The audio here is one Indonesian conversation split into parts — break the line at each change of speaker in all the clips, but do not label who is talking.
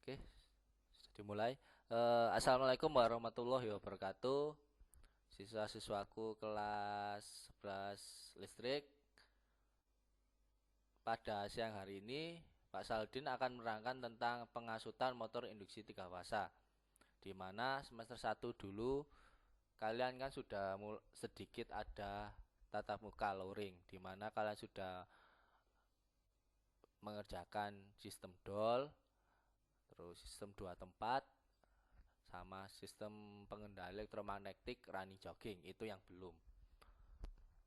Oke, sudah dimulai. Assalamualaikum warahmatullahi wabarakatuh. Siswa-siswaku kelas 11 listrik. Pada siang hari ini, Pak Saldin akan menerangkan tentang pengasutan motor induksi 3 fasa. Di mana semester 1 dulu kalian kan sudah sedikit ada tatap muka luring, di mana kalian sudah mengerjakan sistem DOL, terus sistem 2 tempat, sama sistem pengendali elektromagnetik running jogging. Itu yang belum.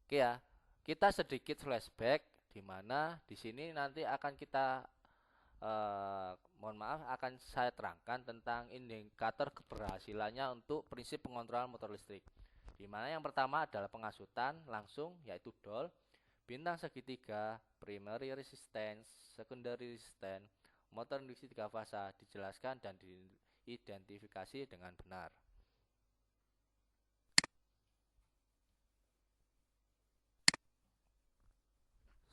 Oke ya, kita sedikit flashback di mana di sini nanti akan kita mohon maaf akan saya terangkan tentang indikator keberhasilannya untuk prinsip pengontrolan motor listrik. Di mana yang pertama adalah pengasutan langsung, yaitu DOL, bintang segitiga, primary resistance, secondary resistance, motor induksi 3 fasa dijelaskan dan diidentifikasi dengan benar.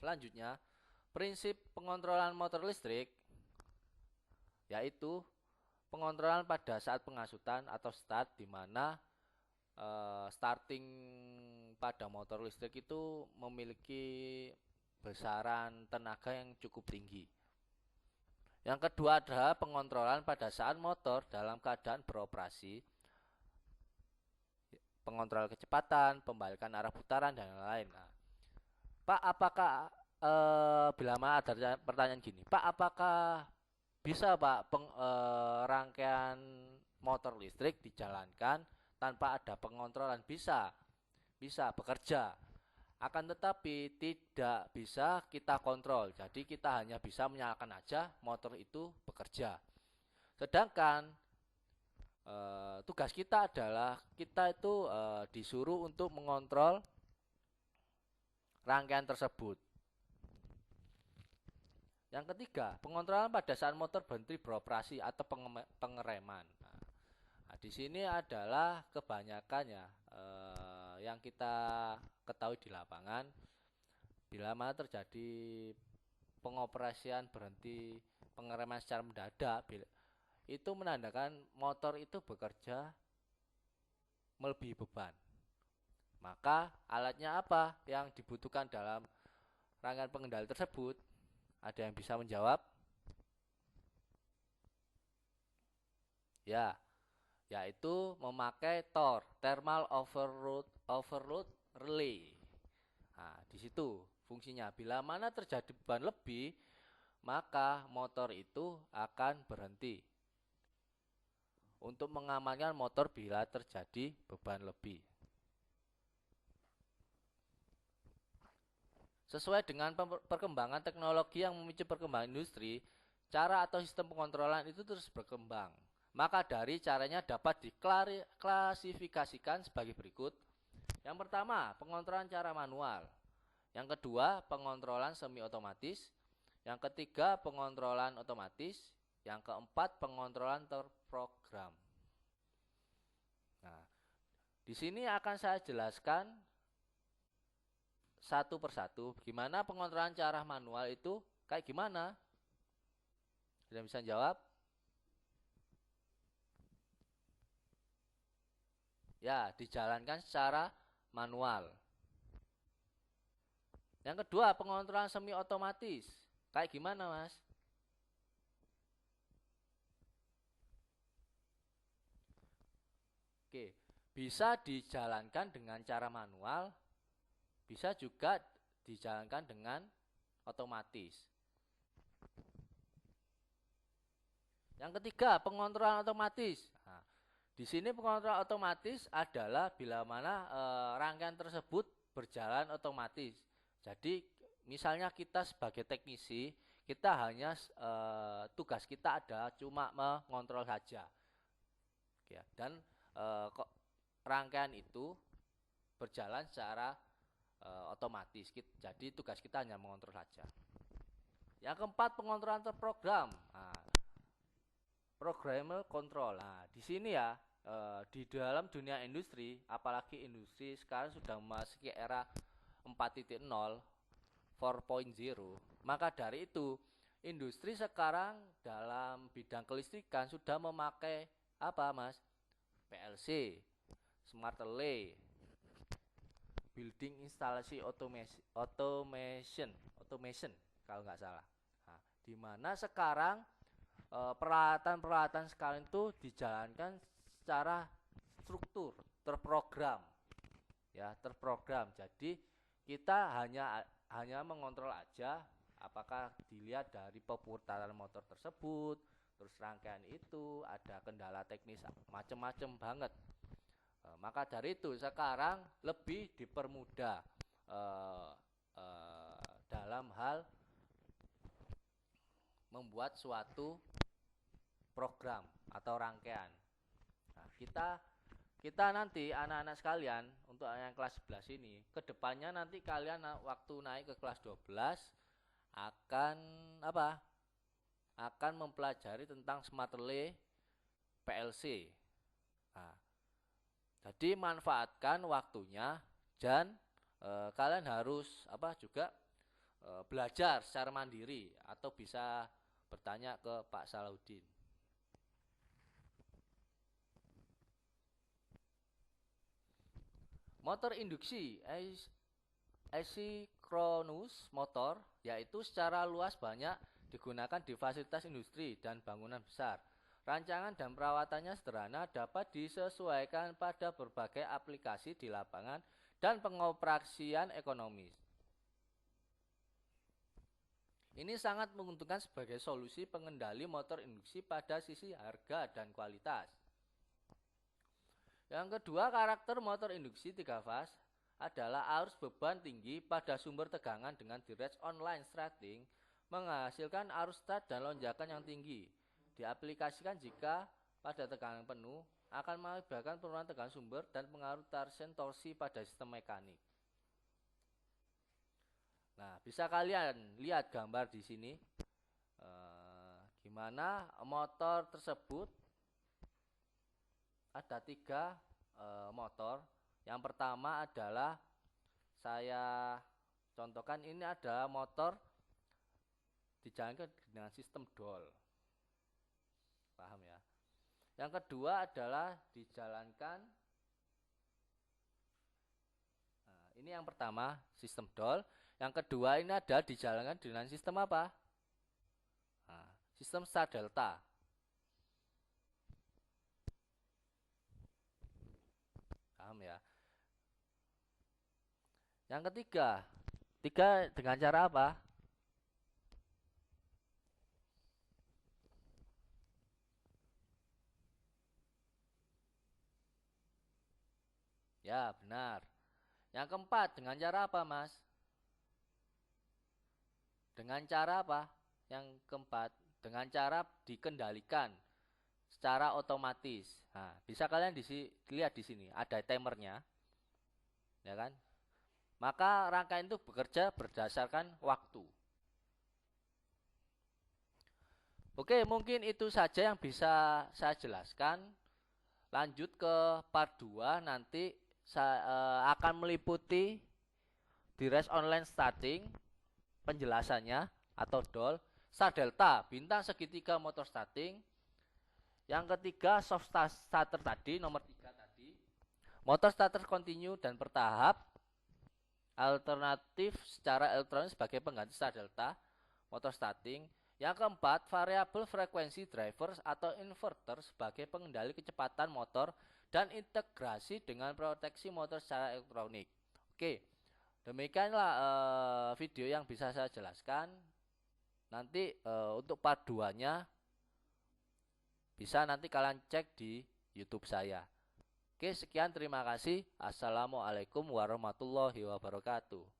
Selanjutnya, prinsip pengontrolan motor listrik yaitu pengontrolan pada saat pengasutan atau start, di mana starting pada motor listrik itu memiliki besaran tenaga yang cukup tinggi. Yang kedua adalah pengontrolan pada saat motor dalam keadaan beroperasi, pengontrol kecepatan, pembalikan arah putaran, dan lain-lain. Nah, Pak, apakah bila mana ada pertanyaan gini, Pak, apakah bisa Pak rangkaian motor listrik dijalankan tanpa ada pengontrolan? Bisa bekerja. Akan tetapi tidak bisa kita kontrol. Jadi kita hanya bisa menyalakan aja motor itu bekerja. Sedangkan tugas kita adalah kita itu disuruh untuk mengontrol rangkaian tersebut. Yang ketiga, pengontrolan pada saat motor berhenti beroperasi atau pengereman. Nah, di sini adalah kebanyakannya yang kita ketahui di lapangan, bila mana terjadi pengoperasian berhenti pengereman secara mendadak, itu menandakan motor itu bekerja melebihi beban. Maka alatnya apa yang dibutuhkan dalam rangkaian pengendali tersebut? Ada yang bisa menjawab? Ya, yaitu memakai TOR, Thermal Overload Relay. Nah, di situ fungsinya. Bila mana terjadi beban lebih, maka motor itu akan berhenti untuk mengamankan motor bila terjadi beban lebih. Sesuai dengan perkembangan teknologi yang memicu perkembangan industri, cara atau sistem pengontrolan itu terus berkembang. Maka dari caranya dapat diklasifikasikan sebagai berikut. Yang pertama, pengontrolan cara manual. Yang kedua, pengontrolan semi otomatis. Yang ketiga, pengontrolan otomatis. Yang keempat, pengontrolan terprogram. Nah, di sini akan saya jelaskan satu persatu gimana pengontrolan cara manual itu kayak gimana. Sudah bisa jawab? Ya, dijalankan secara manual. Yang kedua, pengontrolan semi otomatis. Kayak gimana, Mas? Oke, bisa dijalankan dengan cara manual, bisa juga dijalankan dengan otomatis. Yang ketiga, pengontrolan otomatis. Nah, di sini pengontrolan otomatis adalah bila mana rangkaian tersebut berjalan otomatis. Jadi misalnya kita sebagai teknisi, kita hanya tugas kita adalah cuma mengontrol saja. Ya, dan rangkaian itu berjalan secara otomatis. Jadi tugas kita hanya mengontrol saja. Yang keempat, pengontrolan terprogram. Nah, programmable control. Nah, di sini ya di dalam dunia industri, apalagi industri sekarang sudah memasuki era 4.0, 4.0, maka dari itu Industri sekarang dalam bidang kelistrikan sudah memakai apa, Mas? PLC, smart relay, building instalasi automation kalau nggak salah. Nah, di mana sekarang peralatan-peralatan sekarang itu dijalankan secara struktur, terprogram, ya, terprogram. Jadi kita hanya mengontrol aja apakah dilihat dari perputaran motor tersebut, terus rangkaian itu ada kendala teknis macam-macam banget. Maka dari itu sekarang lebih dipermudah dalam hal membuat suatu program atau rangkaian. Nah, kita nanti anak-anak sekalian untuk yang kelas 11 ini, kedepannya nanti kalian waktu naik ke kelas 12 akan apa? Akan mempelajari tentang smart relay PLC. Nah, jadi manfaatkan waktunya dan kalian harus juga belajar secara mandiri atau bisa bertanya ke Pak Salahuddin. Motor induksi asinkronus motor yaitu secara luas banyak digunakan di fasilitas industri dan bangunan besar. Rancangan dan perawatannya sederhana, dapat disesuaikan pada berbagai aplikasi di lapangan dan pengoperasian ekonomis. Ini sangat menguntungkan sebagai solusi pengendali motor induksi pada sisi harga dan kualitas. Yang kedua, karakter motor induksi 3 fase adalah arus beban tinggi pada sumber tegangan dengan direct online starting menghasilkan arus start dan lonjakan yang tinggi. Diaplikasikan jika pada tekanan penuh akan mengakibatkan penurunan tegangan sumber dan pengaruh torsi pada sistem mekanik. Nah, bisa kalian lihat gambar di sini gimana motor tersebut. Ada 3 motor. Yang pertama adalah saya contohkan, ini ada motor dijalankan dengan sistem DOL. Paham ya? Yang kedua adalah dijalankan, nah, ini yang pertama sistem DOL. Yang kedua ini ada dijalankan dengan sistem apa? Nah, sistem star delta. Paham ya? Yang ketiga dengan cara apa? Ya, benar. Yang keempat dengan cara apa, Mas? Dengan cara apa? Yang keempat dengan cara dikendalikan secara otomatis. Nah, bisa kalian lihat di sini ada timernya, ya kan? Maka rangkaian itu bekerja berdasarkan waktu. Oke, mungkin itu saja yang bisa saya jelaskan. Lanjut ke part 2, nanti saya akan meliputi direct online starting, penjelasannya atau DOL, star delta, bintang segitiga motor starting. Yang ketiga soft starter tadi, nomor 3 tadi, motor starter continue dan bertahap, alternatif secara elektronik sebagai pengganti star delta, motor starting. Yang keempat, variabel frekuensi drivers atau inverter sebagai pengendali kecepatan motor dan integrasi dengan proteksi motor secara elektronik. Oke, demikianlah video yang bisa saya jelaskan. Nanti untuk part 2-nya bisa nanti kalian cek di YouTube saya. Oke, sekian, terima kasih. Assalamualaikum warahmatullahi wabarakatuh.